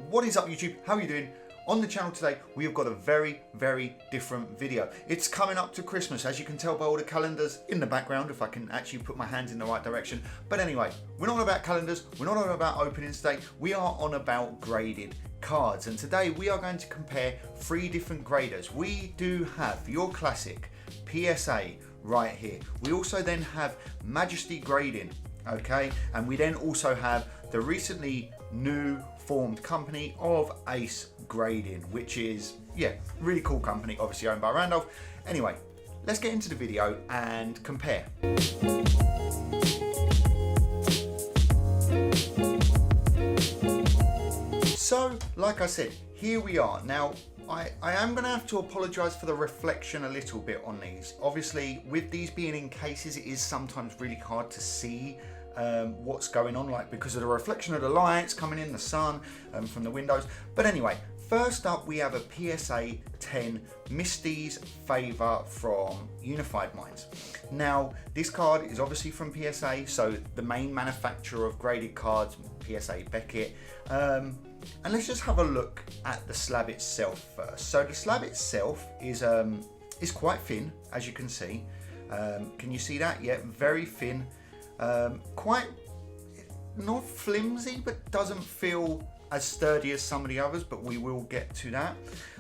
What is up YouTube? How are you doing? On the channel today we have got a very different video. It's coming up to Christmas, as you can tell by all the calendars in the background, if I can actually put my hands in the right direction. But anyway, we're not on about calendars, we're not on about opening day, we are on about graded cards. And today we are going to compare 3 different graders. We do have your classic PSA right here. We also then have Majesty grading, okay? And we then also have the recently new formed company of Ace Grading, which is, yeah, really cool company, obviously owned by Randolph. Anyway, let's get into the video and compare. So, like I said, here we are. Now, I am going to have to apologise for the reflection a little bit on these. Obviously, with these being in cases, it is sometimes really hard to see what's going on, like because of the reflection of the lights coming in, the sun from the windows. But anyway, first up we have a PSA 10 Misty's Favour from Unified Minds. Now this card is obviously from PSA, so the main manufacturer of graded cards, PSA Beckett. And let's just have a look at the slab itself first. So the slab itself is quite thin, as you can see. Can you see that? Yeah, very thin. Quite not flimsy, but doesn't feel as sturdy as some of the others, but we will get to that.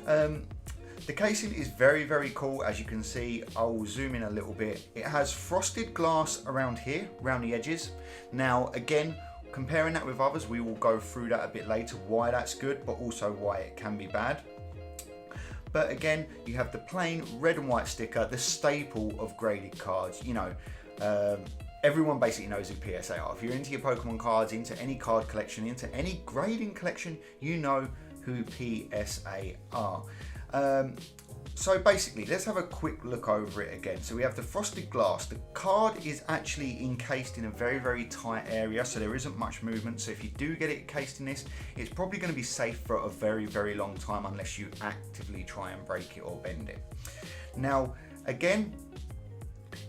The casing is very cool, as you can see. I'll zoom in a little bit. It has frosted glass around here, around the edges. Now again, comparing that with others, we will go through that a bit later, why that's good, but also why it can be bad. But again, you have the plain red and white sticker, the staple of graded cards. You know, everyone basically knows who PSA are. If you're into your Pokemon cards, into any card collection, into any grading collection, you know who PSA are. So basically, let's have a quick look over it again. So we have the frosted glass. The card is actually encased in a very tight area, so there isn't much movement. So if you do get it encased in this, it's probably going to be safe for a very long time, unless you actively try and break it or bend it. Now, again,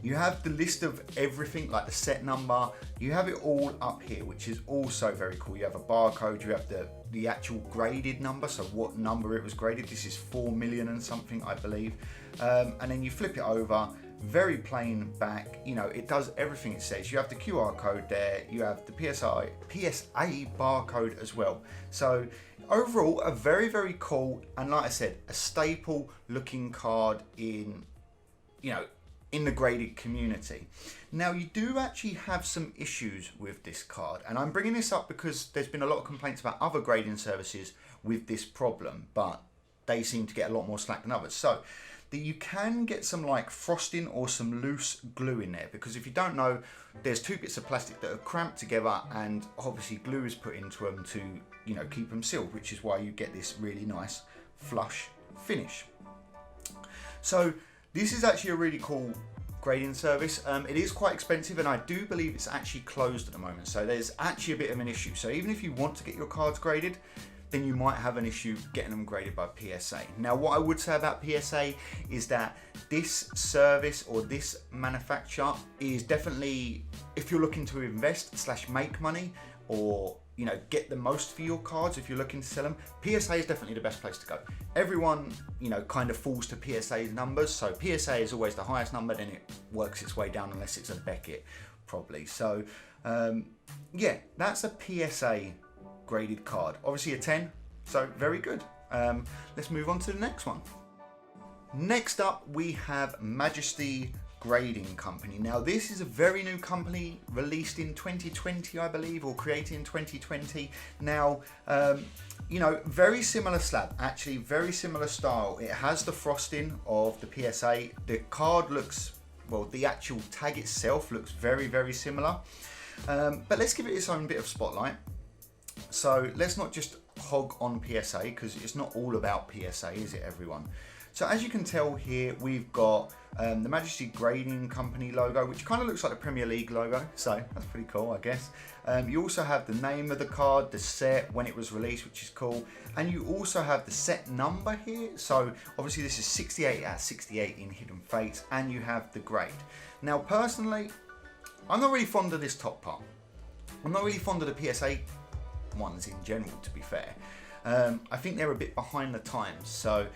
you have the list of everything, like the set number. You have it all up here, which is also very cool. You have a barcode, you have the actual graded number, so what number it was graded. This is 4 million and something, I believe. And then you flip it over, very plain back. You know, it does everything it says. You have the QR code there, you have the PSA barcode as well. So overall, a very cool, and like I said, a staple looking card in, you know, in the graded community. Now you do actually have some issues with this card, and I'm bringing this up because there's been a lot of complaints about other grading services with this problem, but they seem to get a lot more slack than others. So that you can get some like frosting or some loose glue in there, because if you don't know, there's 2 bits of plastic that are clamped together, and obviously glue is put into them to, you know, keep them sealed, which is why you get this really nice flush finish. So this is actually a really cool grading service. It is quite expensive, and I do believe it's actually closed at the moment. So there's actually a bit of an issue. So even if you want to get your cards graded, then you might have an issue getting them graded by PSA. Now, what I would say about PSA is that this service or this manufacturer is definitely, if you're looking to invest / make money, or, you know, get the most for your cards if you're looking to sell them, PSA is definitely the best place to go. Everyone, you know, kind of falls to PSA's numbers. So PSA is always the highest number, then it works its way down unless it's a Beckett, probably. So yeah, that's a PSA graded card. Obviously a 10, so very good. Let's move on to the next one. Next up, we have Majesty Grading Company. Now this is a very new company, released in 2020 I believe, or created in 2020. Now you know, very similar slab, actually very similar style. It has the frosting of the PSA. The card looks, well, the actual tag itself looks very similar, but let's give it its own bit of spotlight. So let's not just hog on PSA, because it's not all about PSA, is it, everyone? So as you can tell here, we've got the Majesty Grading Company logo, which kind of looks like the Premier League logo, so that's pretty cool, I guess. You also have the name of the card, the set, when it was released, which is cool, and you also have the set number here. So obviously this is 68 out of 68 in Hidden Fates, and you have the grade. Now personally, I'm not really fond of this top part. I'm not really fond of the PSA ones in general, to be fair. I think they're a bit behind the times. So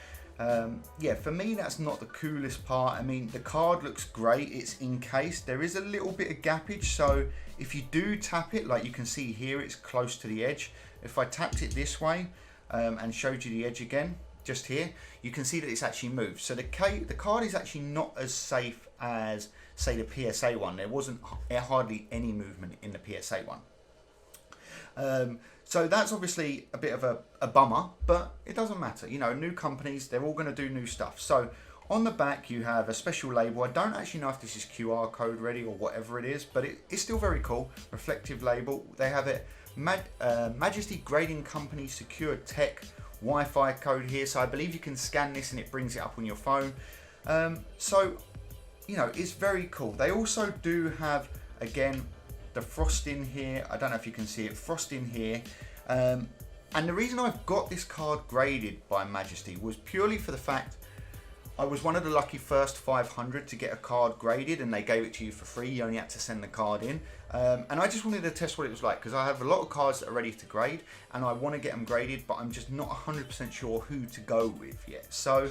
yeah, for me that's not the coolest part. I mean, the card looks great, it's encased. There is a little bit of gappage, so if you do tap it, like you can see here, it's close to the edge. If I tapped it this way and showed you the edge again, just here, you can see that it's actually moved. So the card is actually not as safe as, say, the PSA one. There wasn't hardly any movement in the PSA one. So that's obviously a bit of a bummer, but it doesn't matter. You know, new companies, they're all going to do new stuff. So on the back, you have a special label. I don't actually know if this is QR code ready or whatever it is, but it's still very cool. Reflective label. They have it, Majesty Grading Company Secure Tech Wi-Fi code here. So I believe you can scan this and it brings it up on your phone. So, you know, it's very cool. They also do have, again, the frosting here. I don't know if you can see it, frosting here. And the reason I've got this card graded by Majesty was purely for the fact I was one of the lucky first 500 to get a card graded, and they gave it to you for free. You only had to send the card in. And I just wanted to test what it was like, because I have a lot of cards that are ready to grade and I want to get them graded, but I'm just not 100% sure who to go with yet. So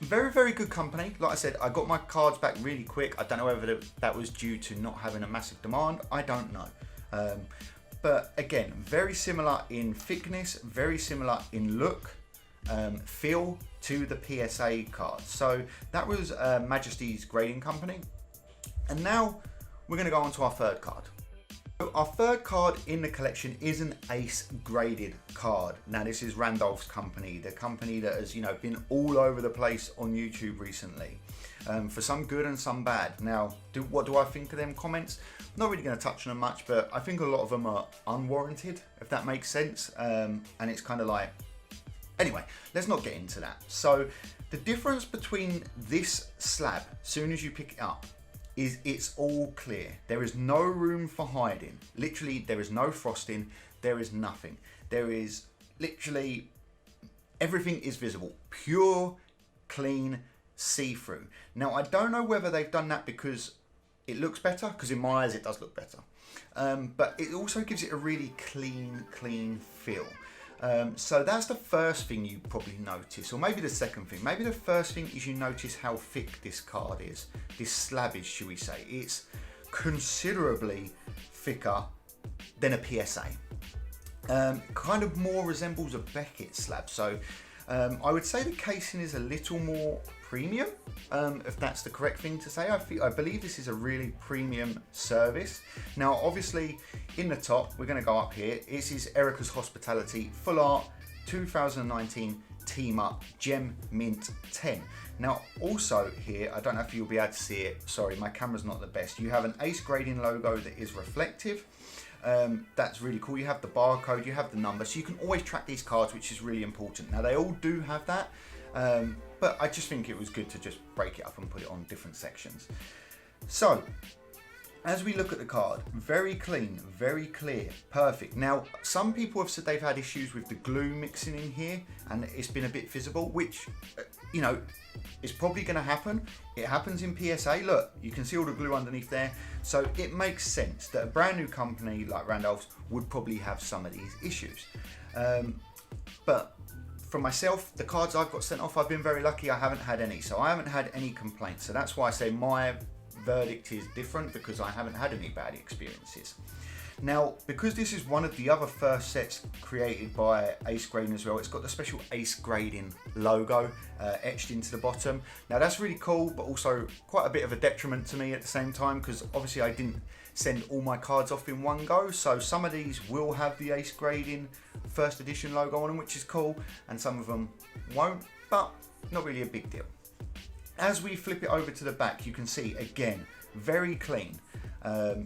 very, very good company. Like I said, I got my cards back really quick. I don't know whether that was due to not having a massive demand. I don't know. But again, very similar in thickness, very similar in look, feel to the PSA card. So that was Majesty's grading company. And now we're going to go on to our third card. Our third card in the collection is an Ace graded card. Now this is Randolph's company, the company that has, you know, been all over the place on YouTube recently, for some good and some bad. Now, what do I think of them comments? Not really going to touch on them much, but I think a lot of them are unwarranted, if that makes sense. And it's kind of like, anyway, let's not get into that. So the difference between this slab, as soon as you pick it up, is it's all clear. There is no room for hiding. Literally, there is no frosting. There is nothing. There is literally, everything is visible. Pure, clean, see-through. Now, I don't know whether they've done that because it looks better, because in my eyes it does look better. But it also gives it a really clean feel. So that's the first thing you probably notice, or maybe the second thing. Maybe the first thing is you notice how thick this card is. This slab is, should we say. It's considerably thicker than a PSA. Kind of more resembles a Beckett slab. So I would say the casing is a little more premium, if that's the correct thing to say. I believe this is a really premium service. Now, obviously, in the top, we're going to go up here. This is Erica's Hospitality Full Art 2019 Team Up Gem Mint 10. Now, also here, I don't know if you'll be able to see it. Sorry, my camera's not the best. You have an Ace grading logo that is reflective. That's really cool. You have the barcode, you have the number, so you can always track these cards, which is really important. Now, they all do have that. But I just think it was good to just break it up and put it on different sections. So, as we look at the card, very clean, very clear, perfect. Now, some people have said they've had issues with the glue mixing in here and it's been a bit visible, which, you know, is probably going to happen. It happens in PSA. Look, you can see all the glue underneath there. So it makes sense that a brand new company like Randolph's would probably have some of these issues. But for myself, the cards I've got sent off, I've been very lucky. I haven't had any. So I haven't had any complaints. So that's why I say my verdict is different, because I haven't had any bad experiences. Now, because this is one of the other first sets created by Ace Grading as well, it's got the special Ace Grading logo etched into the bottom. Now that's really cool, but also quite a bit of a detriment to me at the same time, because obviously I didn't send all my cards off in one go. So some of these will have the Ace Grading first edition logo on them, which is cool, and some of them won't, but not really a big deal. As we flip it over to the back, you can see, again, very clean.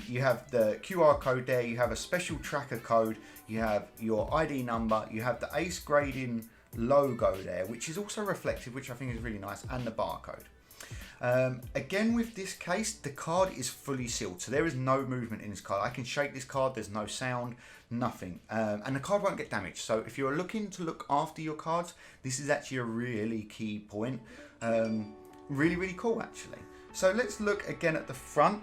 You have the QR code there, you have a special tracker code, you have your ID number, you have the Ace Grading logo there, which is also reflective, which I think is really nice, and the barcode. Again, with this case, the card is fully sealed, so there is no movement in this card. I can shake this card, there's no sound, nothing, and the card won't get damaged. So if you're looking to look after your cards, this is actually a really key point. Really cool, actually. So let's look again at the front.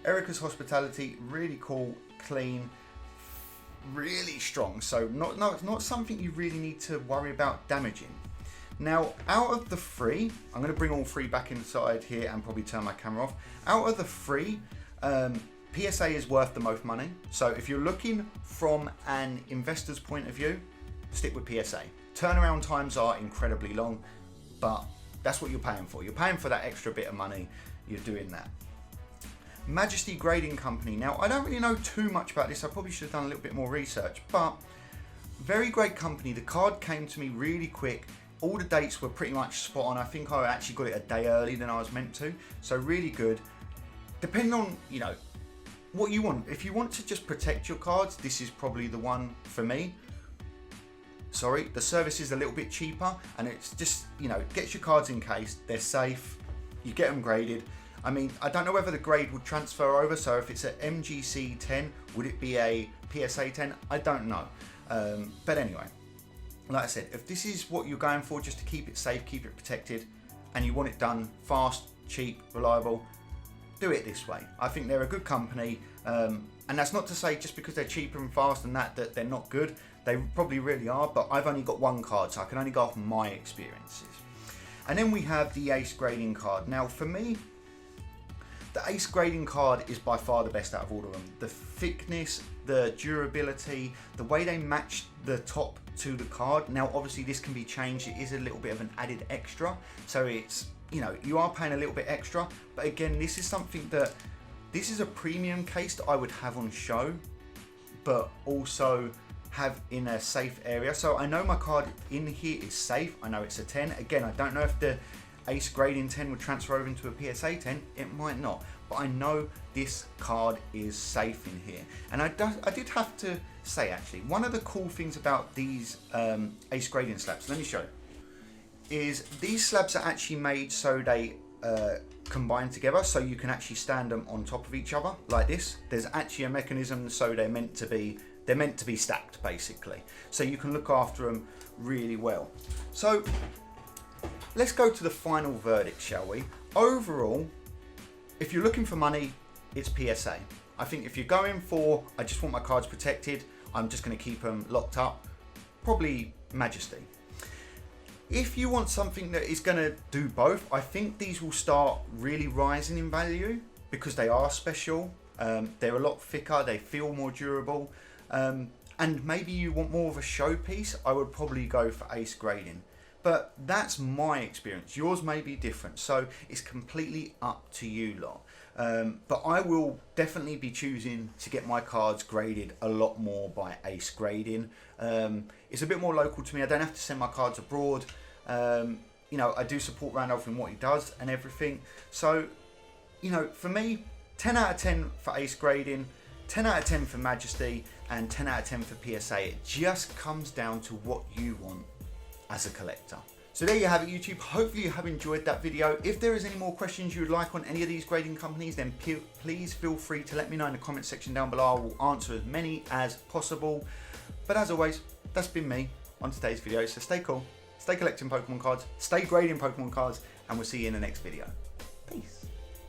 Erica's Hospitality, really cool, clean, really strong, so not something you really need to worry about damaging. Now, out of the three, I'm going to bring all three back inside here and probably turn my camera off. Out of the three, PSA is worth the most money. So if you're looking from an investor's point of view, stick with PSA. Turnaround times are incredibly long, but that's what you're paying for. You're paying for that extra bit of money. You're doing that. Majesty Grading Company. Now, I don't really know too much about this. I probably should have done a little bit more research, but very great company. The card came to me really quick. All the dates were pretty much spot on. I think I actually got it a day early than I was meant to. So really good. Depending on, you know, what you want. If you want to just protect your cards, this is probably the one for me. Sorry, the service is a little bit cheaper, and it's just, you know, gets your cards encased. They're safe. You get them graded. I mean, I don't know whether the grade would transfer over. So if it's an MGC 10, would it be a PSA 10? I don't know. But anyway, like I said, if this is what you're going for, just to keep it safe, keep it protected, and you want it done fast, cheap, reliable, do it this way. I think they're a good company. And that's not to say just because they're cheaper and fast and that they're not good. They probably really are, but I've only got one card, so I can only go off my experiences. And then we have the Ace Grading card. Now, for me, the Ace Grading card is by far the best out of all of them. The thickness, the durability, the way they match the top to the card. Now, obviously, this can be changed. It is a little bit of an added extra. So it's, you know, you are paying a little bit extra. But again, this is something that, this is a premium case that I would have on show, but also have in a safe area. So I know my card in here is safe. I know it's a 10. Again, I don't know if the Ace Grading 10 would transfer over into a PSA 10. It might not, but I know this card is safe in here. And I did have to say, actually, one of the cool things about these Ace Grading slabs, let me show you, is these slabs are actually made so they combine together, so you can actually stand them on top of each other like this. There's actually a mechanism, so they're meant to be stacked, basically, so you can look after them really well. So let's go to the final verdict, shall we? Overall, if you're looking for money, it's PSA. I think if you're going for, I just want my cards protected, I'm just going to keep them locked up, probably Majesty. If you want something that is going to do both, I think these will start really rising in value because they are special. They're a lot thicker, they feel more durable. And maybe you want more of a showpiece, I would probably go for Ace Grading. But that's my experience. Yours may be different, so it's completely up to you lot. But I will definitely be choosing to get my cards graded a lot more by Ace Grading. It's a bit more local to me. I don't have to send my cards abroad. You know, I do support Randolph in what he does and everything. So, you know, for me, 10 out of 10 for Ace Grading, 10 out of 10 for Majesty, and 10 out of 10 for PSA. It just comes down to what you want as a collector. So there you have it, YouTube. Hopefully you have enjoyed that video. If there is any more questions you would like on any of these grading companies, then please feel free to let me know in the comment section down below. I will answer as many as possible. But as always, that's been me on today's video. So stay cool, stay collecting Pokemon cards, stay grading Pokemon cards, and we'll see you in the next video. Peace.